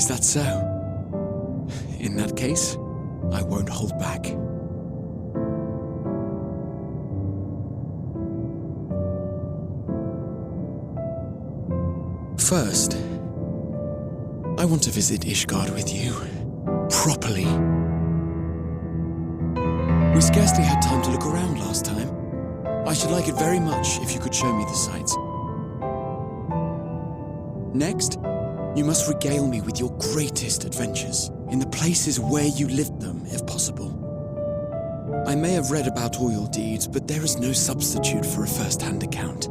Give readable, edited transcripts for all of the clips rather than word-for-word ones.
Is that so? In that case, I won't hold back. First, I want to visit Ishgard with you, properly. We scarcely had time to look around last time. I should like it very much if you could show me the sights. Next, you must regale me with your greatest adventures, in the places where you lived them, if possible. I may have read about all your deeds, but there is no substitute for a first-hand account.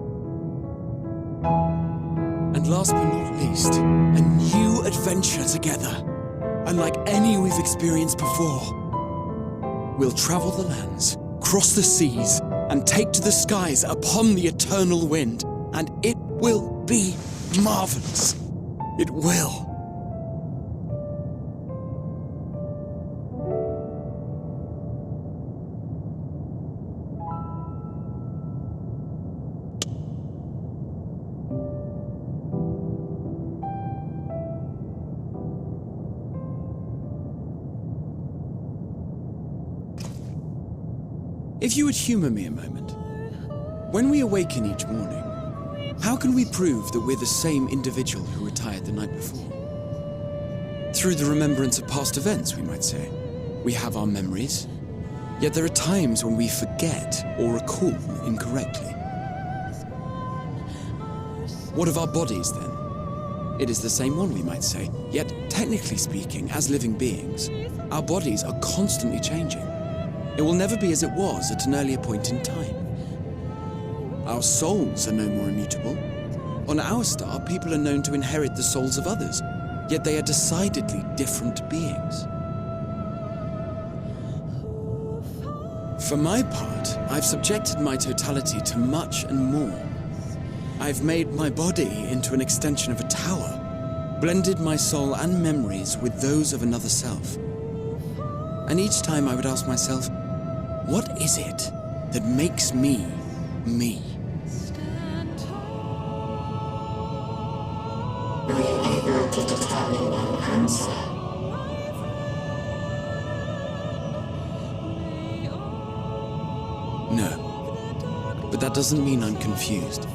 And last but not least, a new adventure together, unlike any we've experienced before. We'll travel the lands, cross the seas, and take to the skies upon the eternal wind, and it will be marvelous. It will. If you would humor me a moment. When we awaken each morning, how can we prove that we're the same individual who retired the night before? Through the remembrance of past events, we might say. We have our memories, yet there are times when we forget or recall incorrectly. What of our bodies, then? It is the same one, we might say, yet technically speaking, as living beings, our bodies are constantly changing. It will never be as it was at an earlier point in time. Our souls are no more immutable. On our star, people are known to inherit the souls of others, yet they are decidedly different beings. For my part, I've subjected my totality to much and more. I've made my body into an extension of a tower, blended my soul and memories with those of another self. And each time I would ask myself, what is it that makes me, me? Were you able to determine an answer? No, but that doesn't mean I'm confused.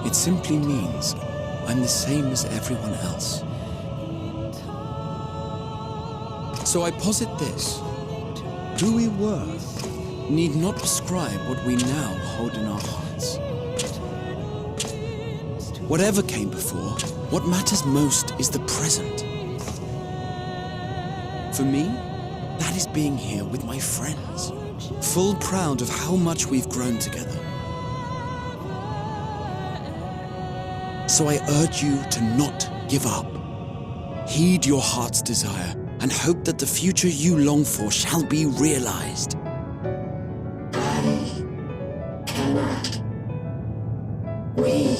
It simply means I'm the same as everyone else. So I posit this. Who we were need not prescribe what we now hold in our hearts. Whatever came before, what matters most is the present. For me, that is being here with my friends, full proud of how much we've grown together. So I urge you to not give up. Heed your heart's desire and hope that the future you long for shall be realized. I cannot. We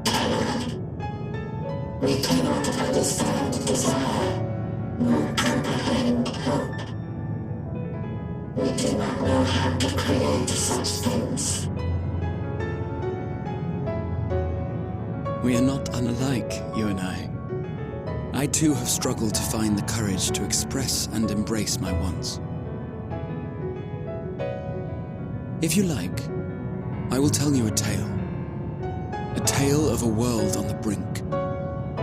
cannot. We cannot understand desire, nor comprehend hope. We do not know how to create such things. We are not unlike, you and I. I too have struggled to find the courage to express and embrace my wants. If you like, I will tell you a tale. A tale of a world on the brink,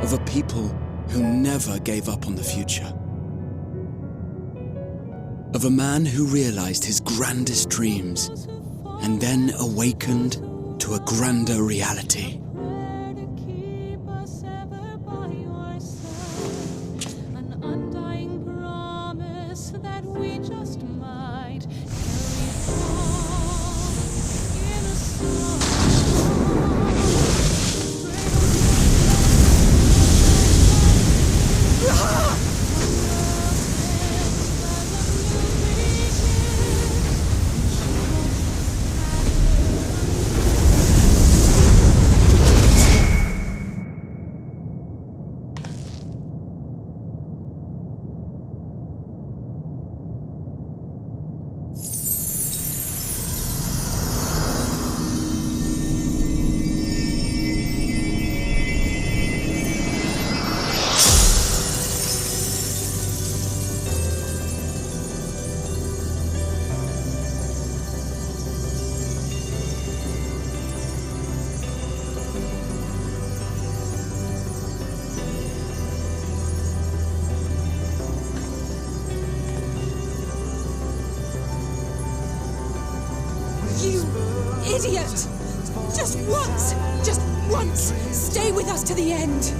of a people who never gave up on the future. Of a man who realized his grandest dreams and then awakened to a grander reality. You idiot! Just once, stay with us to the end.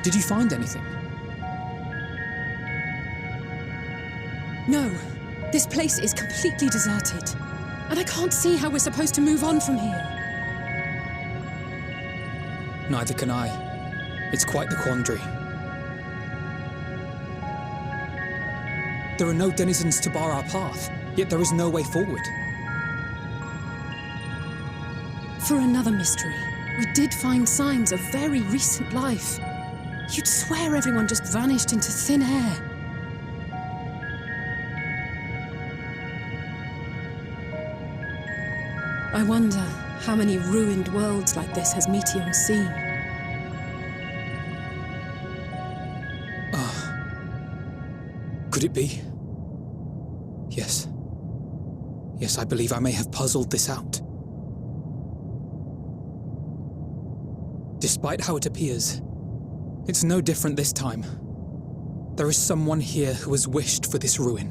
Did you find anything? No. This place is completely deserted. And I can't see how we're supposed to move on from here. Neither can I. It's quite the quandary. There are no denizens to bar our path, yet there is no way forward. For another mystery, we did find signs of very recent life. You'd swear everyone just vanished into thin air. I wonder how many ruined worlds like this has Meteor seen. Could it be? Yes. Yes, I believe I may have puzzled this out. Despite how it appears, it's no different this time. There is someone here who has wished for this ruin.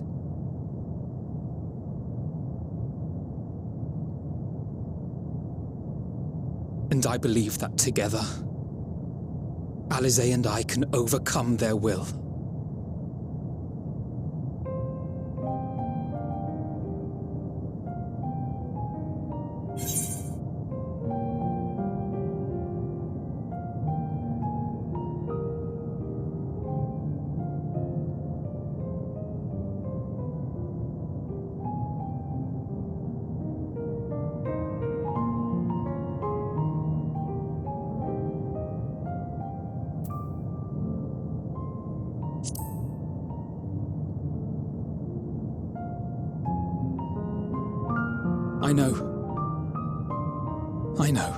And I believe that together, Alize and I can overcome their will. I know. I know.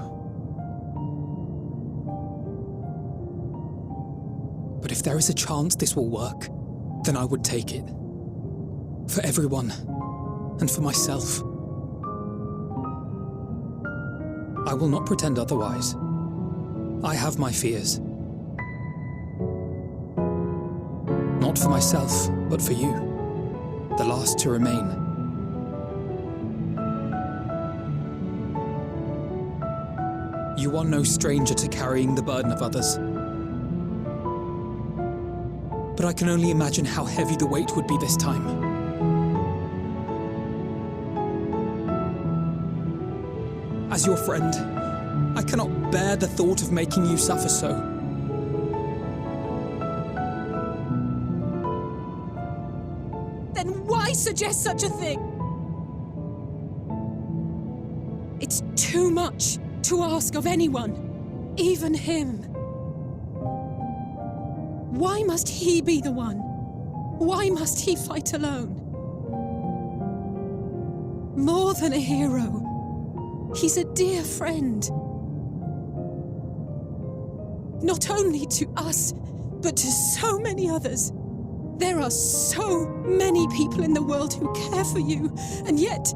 But if there is a chance this will work, then I would take it. For everyone, and for myself. I will not pretend otherwise. I have my fears. Not for myself, but for you, the last to remain. You are no stranger to carrying the burden of others. But I can only imagine how heavy the weight would be this time. As your friend, I cannot bear the thought of making you suffer so. Then why suggest such a thing? It's too much to ask of anyone, even him. Why must he be the one? Why must he fight alone? More than a hero, he's a dear friend. Not only to us, but to so many others. There are so many people in the world who care for you, and yet...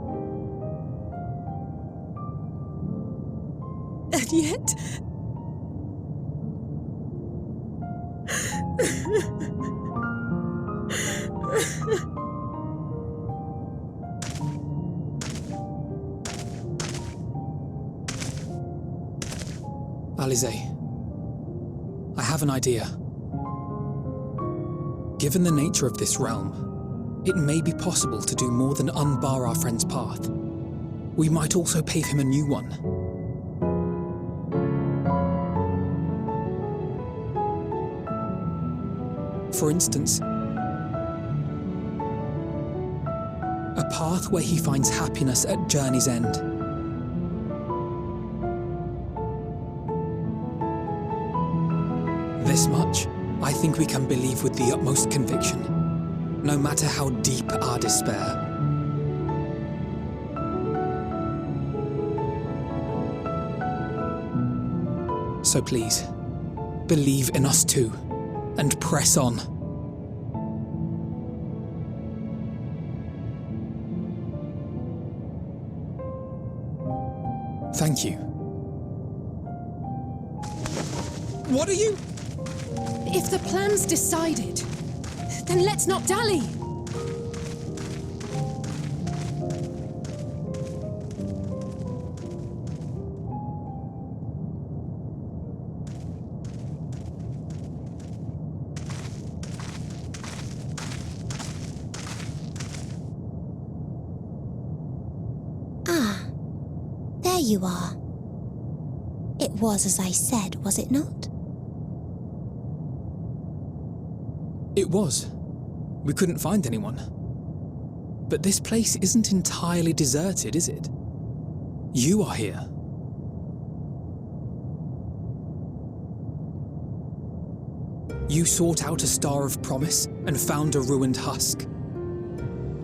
And yet... Alize, I have an idea. Given the nature of this realm, it may be possible to do more than unbar our friend's path. We might also pave him a new one. For instance, a path where he finds happiness at journey's end. This much, I think we can believe with the utmost conviction, no matter how deep our despair. So please, believe in us too, and press on. Thank you. What are you? If the plan's decided, then let's not dally. you are. It was as I said, was it not? It was. We couldn't find anyone. But this place isn't entirely deserted, is it? You are here. You sought out a star of promise and found a ruined husk.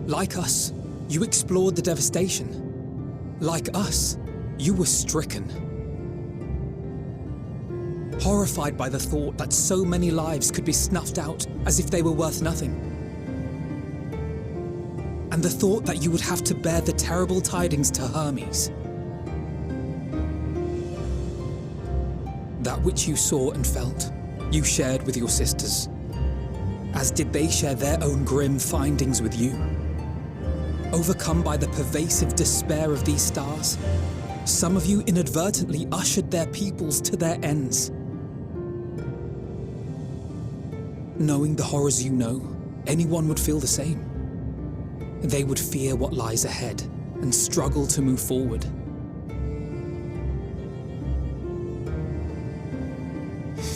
Like us, you explored the devastation. Like us, you were stricken. Horrified by the thought that so many lives could be snuffed out as if they were worth nothing. And the thought that you would have to bear the terrible tidings to Hermes. That which you saw and felt, you shared with your sisters, as did they share their own grim findings with you. Overcome by the pervasive despair of these stars, some of you inadvertently ushered their peoples to their ends. Knowing the horrors you know, anyone would feel the same. They would fear what lies ahead and struggle to move forward.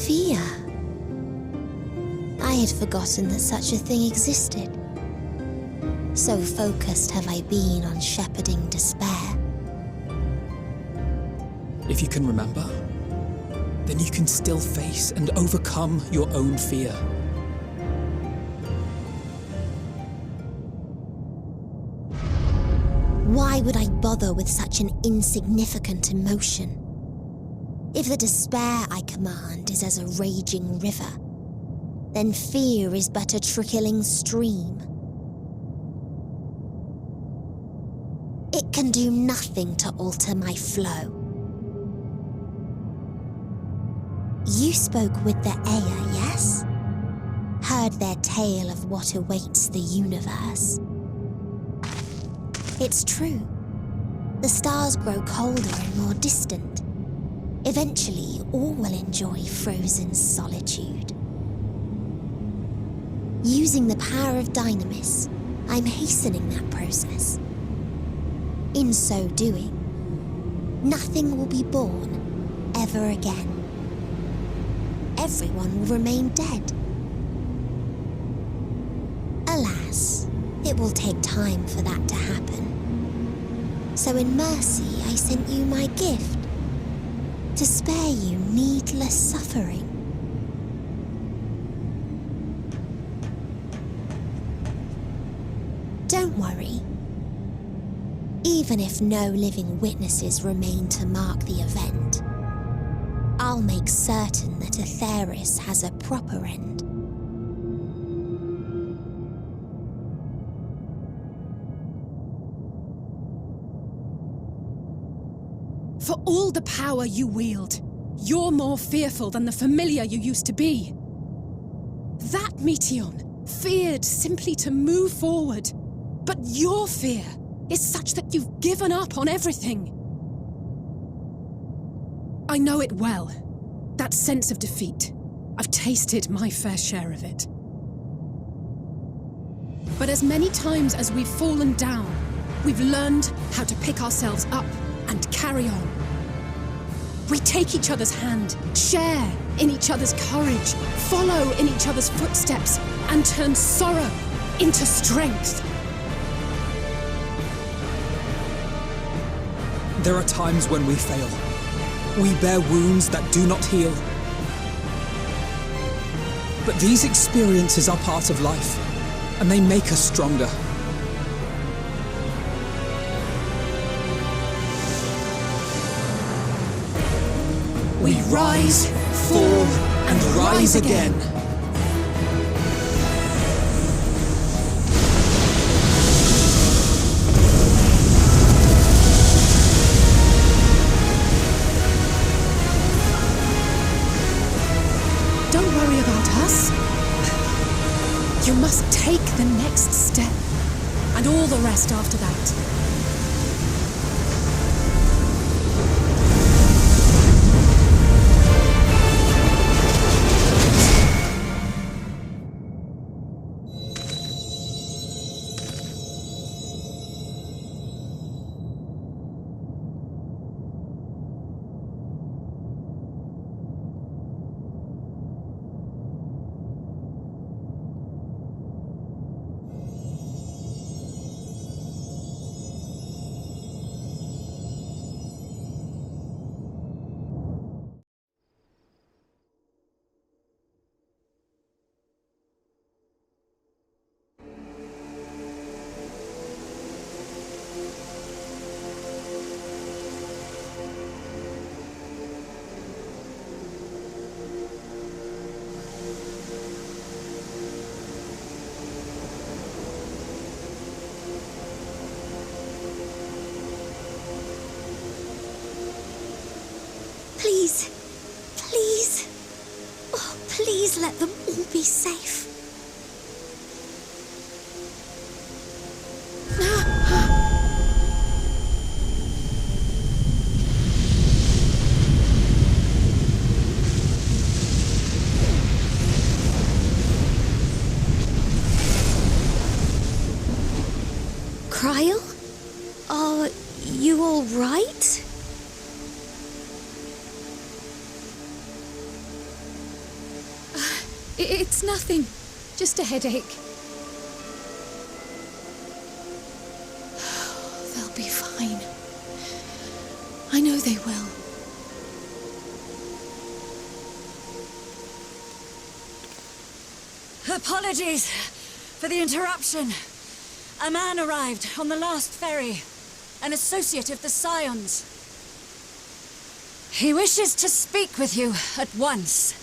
Fear? I had forgotten that such a thing existed. So focused have I been on shepherding despair. If you can remember, then you can still face and overcome your own fear. Why would I bother with such an insignificant emotion? If the despair I command is as a raging river, then fear is but a trickling stream. It can do nothing to alter my flow. You spoke with the Aya, yes? Heard their tale of what awaits the universe. It's true. The stars grow colder and more distant. Eventually, all will enjoy frozen solitude. Using the power of Dynamis, I'm hastening that process. In so doing, nothing will be born ever again. Everyone will remain dead. Alas, it will take time for that to happen. So in mercy, I sent you my gift, to spare you needless suffering. Don't worry. Even if no living witnesses remain to mark the event, I'll make certain that Aetheris has a proper end. For all the power you wield, you're more fearful than the familiar you used to be. That Meteion feared simply to move forward, but your fear is such that you've given up on everything. I know it well, that sense of defeat. I've tasted my fair share of it. But as many times as we've fallen down, we've learned how to pick ourselves up and carry on. We take each other's hand, share in each other's courage, follow in each other's footsteps, and turn sorrow into strength. There are times when we fail. We bear wounds that do not heal. But these experiences are part of life, and they make us stronger. We rise, fall, and rise again. Don't worry about us. You must take the next step, and all the rest after that. Please, please, oh, please let them all be safe. Cryle? Are you all right? It's nothing. Just a headache. They'll be fine. I know they will. Apologies for the interruption. A man arrived on the last ferry, an associate of the Scions. He wishes to speak with you at once.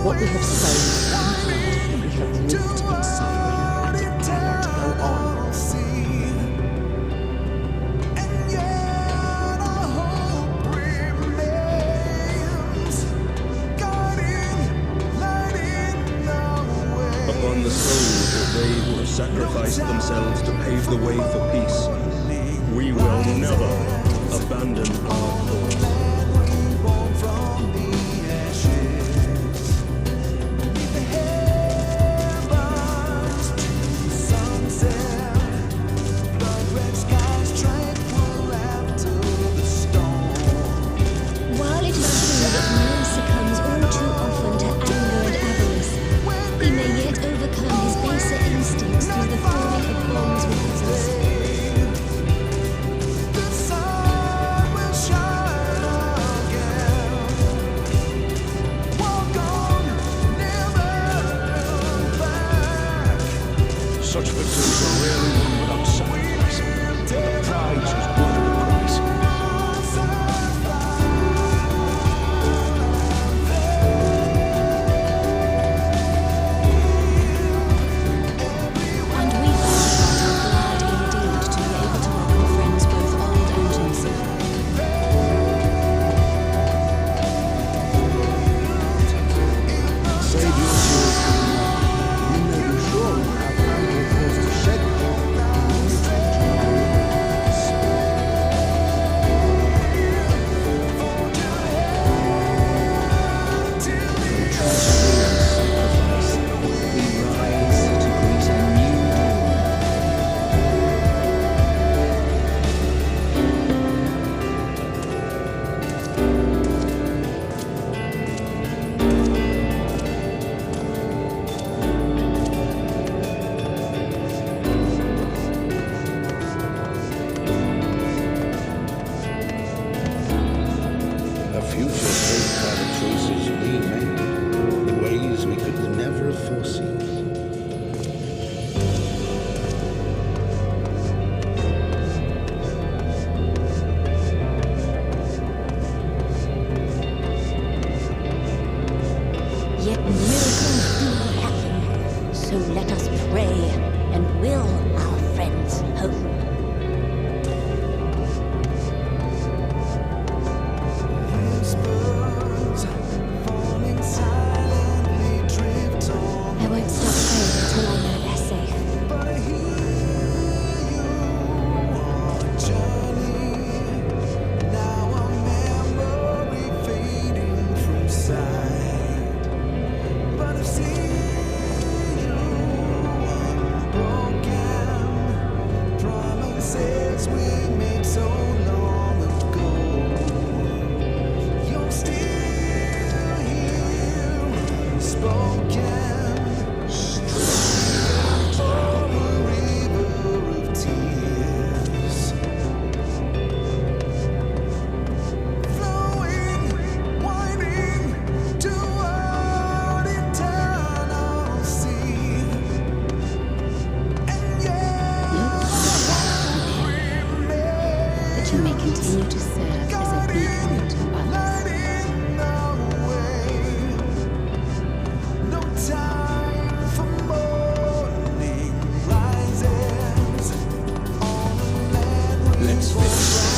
What we have sown, we have reaped in suffering, and it cannot go on. Upon the souls of they who have sacrificed themselves to pave the way for peace, we will never abandon our cause. While it is true that man succumbs all too often to anger and avarice, he may yet overcome his baser instincts through the forming of bonds with others. future shaped by the choices we made, in ways we could never have foreseen. Yet miracles do happen, so let us pray and will our friends hope. I won't stop praying until I know they're safe. That you may continue to serve as a beacon to others. Let's finish this.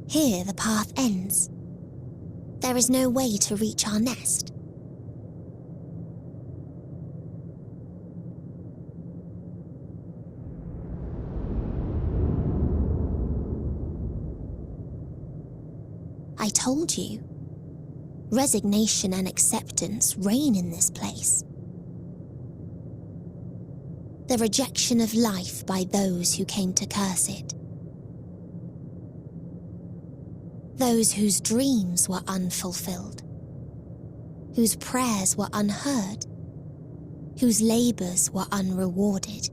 Here the path ends. There is no way to reach our nest. I told you. Resignation and acceptance reign in this place. The rejection of life by those who came to curse it. Those whose dreams were unfulfilled, whose prayers were unheard, whose labors were unrewarded.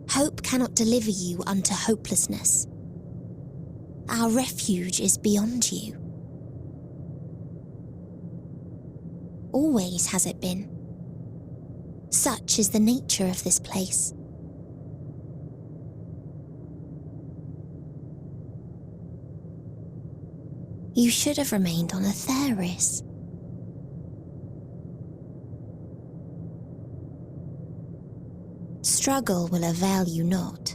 Hope cannot deliver you unto hopelessness. Our refuge is beyond you. Always has it been. Such is the nature of this place. You should have remained on Atheris. Struggle will avail you not,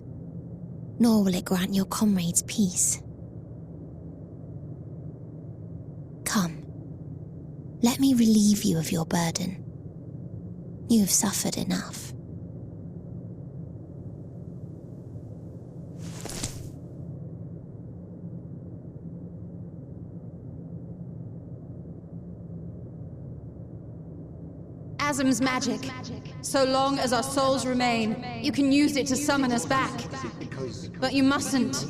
nor will it grant your comrades peace. Come, let me relieve you of your burden. You have suffered enough. Asm's magic. So long as our souls remain, you can use it to summon us back. But you mustn't.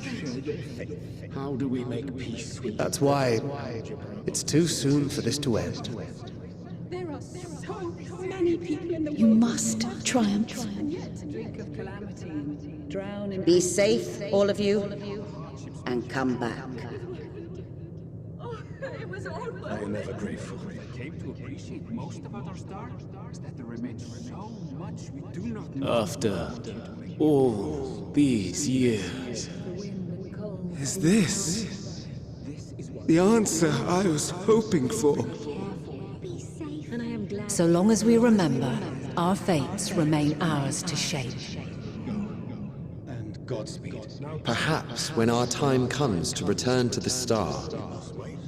How do we make peace with That's why it's too soon for this to end. There are so many people in the You must triumph. Be safe, all of you, and come back. I am ever grateful. After all these years. Is this the answer I was hoping for? So long as we remember, our fates remain ours to shape. And Godspeed. Perhaps when our time comes to return to the star,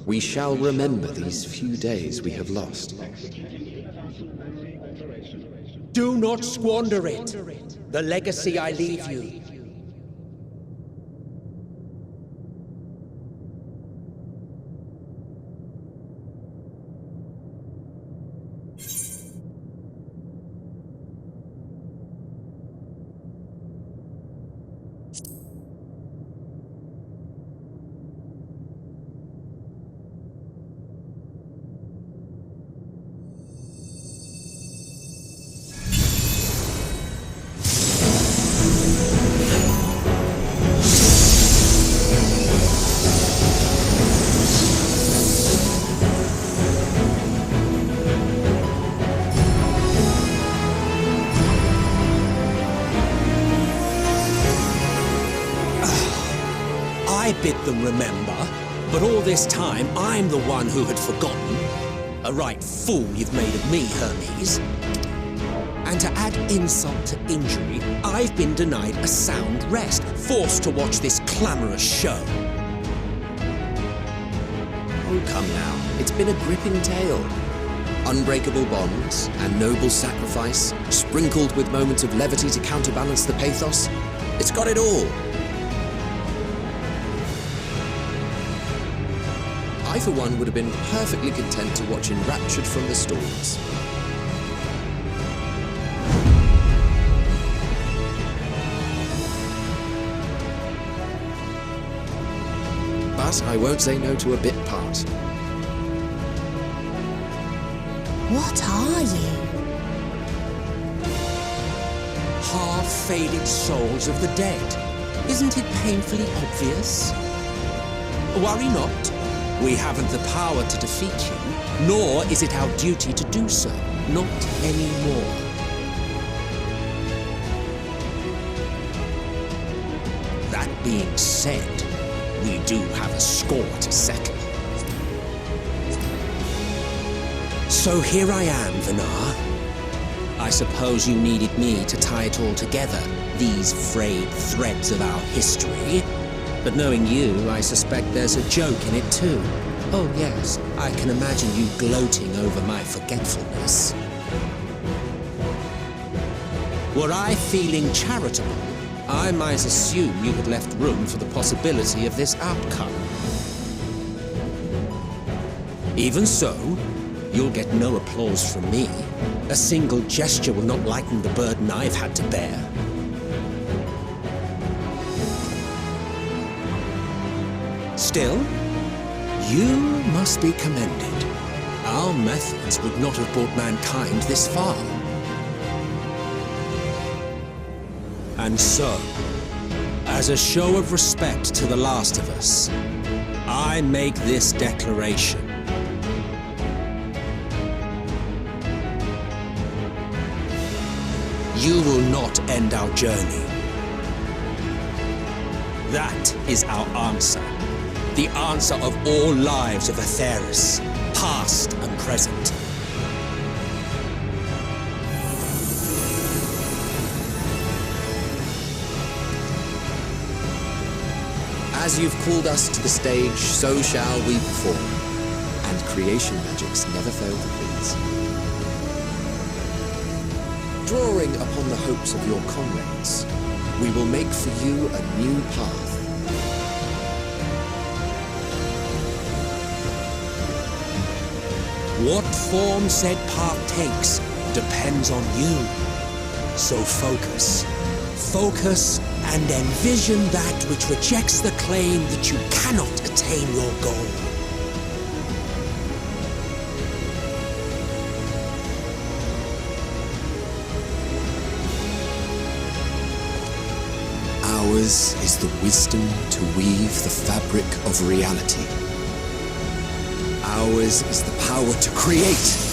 we shall remember these few days we have lost. Do not squander it. The legacy I leave you. bid them remember, but all this time I'm the one who had forgotten. A right fool you've made of me, Hermes. And to add insult to injury, I've been denied a sound rest, forced to watch this clamorous show. Oh, come now. It's been a gripping tale. Unbreakable bonds and noble sacrifice, sprinkled with moments of levity to counterbalance the pathos. It's got it all. I, for one, would have been perfectly content to watch enraptured from the stalls. But I won't say no to a bit part. What are you? Half-faded souls of the dead. Isn't it painfully obvious? Worry not. We haven't the power to defeat you, nor is it our duty to do so. Not anymore. That being said, we do have a score to settle. So here I am, Vinar. I suppose you needed me to tie it all together, these frayed threads of our history. But knowing you, I suspect there's a joke in it too. Oh yes, I can imagine you gloating over my forgetfulness. Were I feeling charitable, I might assume you had left room for the possibility of this outcome. Even so, you'll get no applause from me. A single gesture will not lighten the burden I've had to bear. Still, you must be commended. Our methods would not have brought mankind this far. And so, as a show of respect to the last of us, I make this declaration. You will not end our journey. That is our answer. The answer of all lives of Atheris, past and present. As you've called us to the stage, so shall we perform. And creation magics never fail to please. Drawing upon the hopes of your comrades, we will make for you a new path. What form said path takes depends on you. So focus. Focus and envision that which rejects the claim that you cannot attain your goal. Ours is the wisdom to weave the fabric of reality. Ours is the power to create.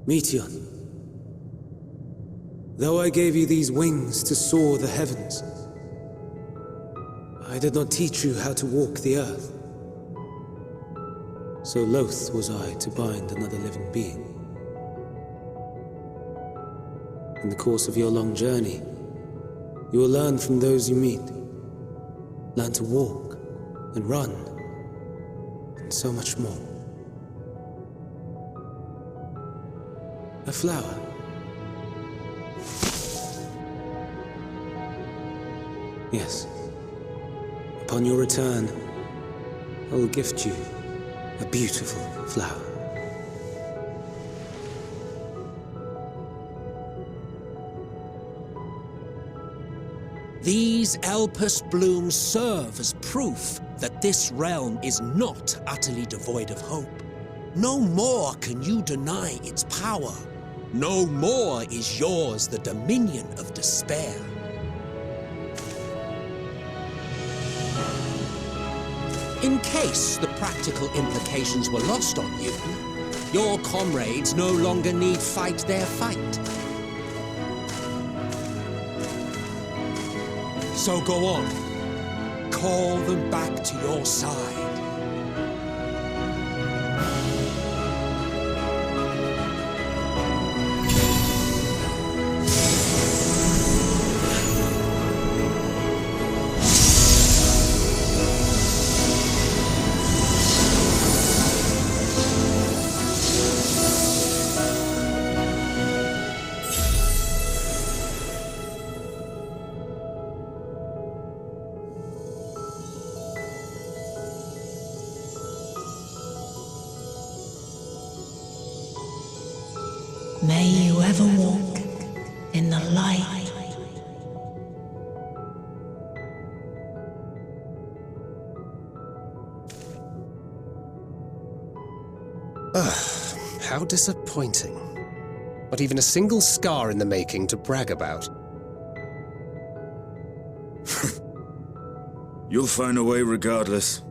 Meteon, though I gave you these wings to soar the heavens, I did not teach you how to walk the earth. So loath was I to bind another living being. In the course of your long journey, you will learn from those you meet. Learn to walk and run, and so much more. A flower. Yes. Upon your return, I will gift you a beautiful flower. These Elpis blooms serve as proof that this realm is not utterly devoid of hope. No more can you deny its power. No more is yours the dominion of despair. In case the practical implications were lost on you, your comrades no longer need fight their fight. So go on. Call them back to your side. May you ever walk in the light. How disappointing. Not even a single scar in the making to brag about. You'll find a way regardless.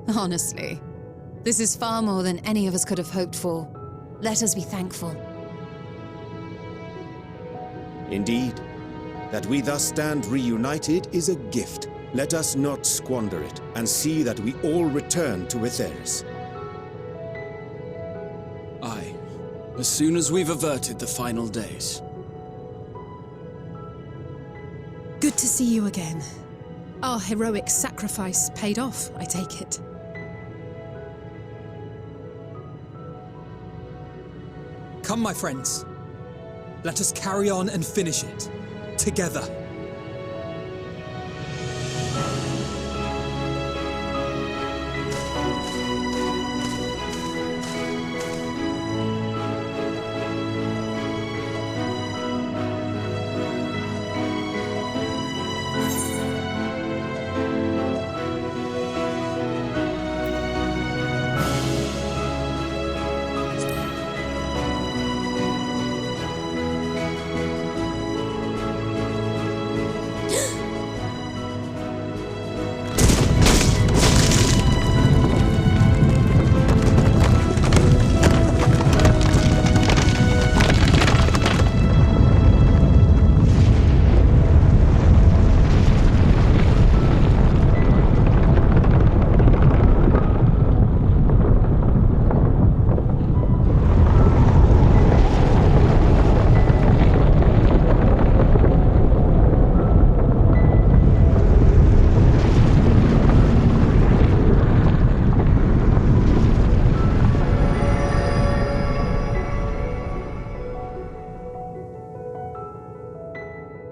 Honestly, this is far more than any of us could have hoped for. Let us be thankful. Indeed. That we thus stand reunited is a gift. Let us not squander it, and see that we all return to Etheris. Aye. As soon as we've averted the final days. Good to see you again. Our heroic sacrifice paid off, I take it. Come, my friends. Let us carry on and finish it. Together.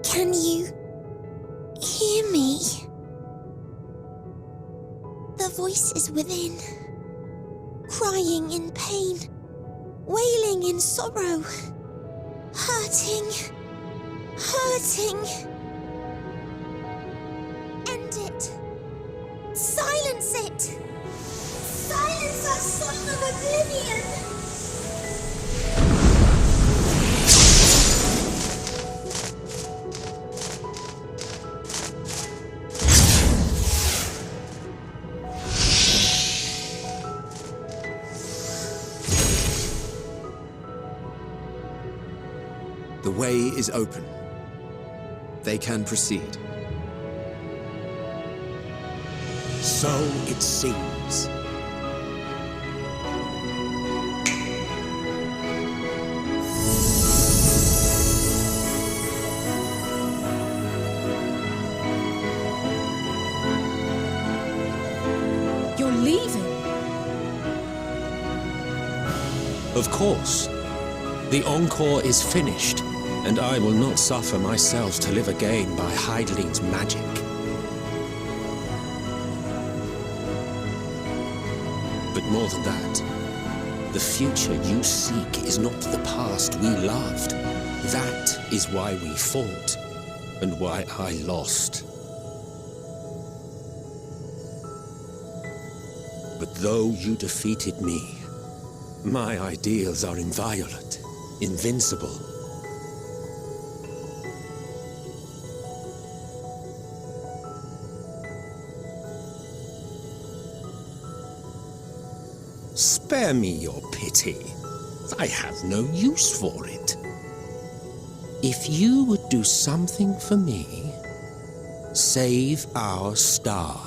Can you hear me? The voices within, crying in pain, wailing in sorrow, hurting. End it. Silence it. Silence our song of oblivion. The way is open. They can proceed. So it seems. You're leaving? Of course. The encore is finished, and I will not suffer myself to live again by Hydaelyn's magic. But more than that, the future you seek is not the past we loved. That is why we fought, and why I lost. But though you defeated me, My ideals are inviolate, invincible. Spare me your pity. I have no use for it. If you would do something for me, save our star.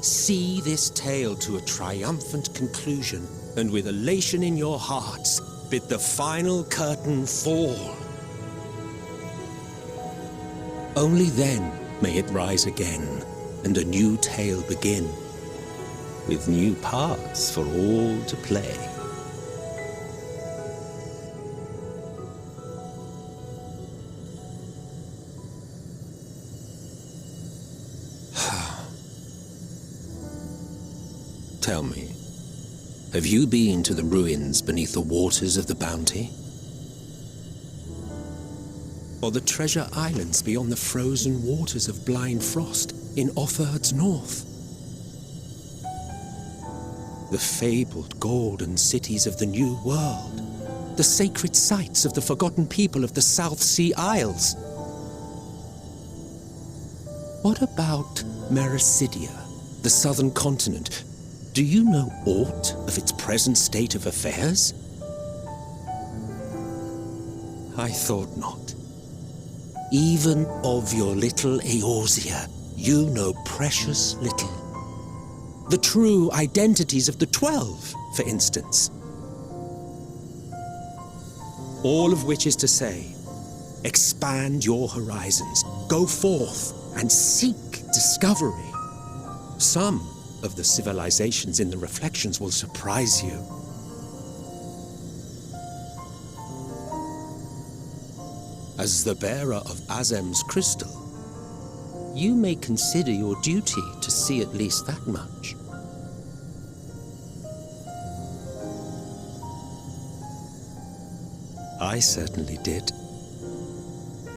See this tale to a triumphant conclusion, and with elation in your hearts, bid the final curtain fall. Only then may it rise again, and a new tale begin, with new parts for all to play. Tell me, have you been to the ruins beneath the waters of the Bounty? Or the treasure islands beyond the frozen waters of Blind Frost in Offerd's north? The fabled golden cities of the New World, the sacred sites of the forgotten people of the South Sea Isles? What about Mericidia, the southern continent? Do you know aught of its present state of affairs? I thought not. Even of your little Eorzea, you know precious little. The true identities of the 12, for instance. All of which is to say, expand your horizons, go forth and seek discovery. Some of the civilizations in the reflections will surprise you. As the bearer of Azem's crystal, you may consider your duty to see at least that much. I certainly did.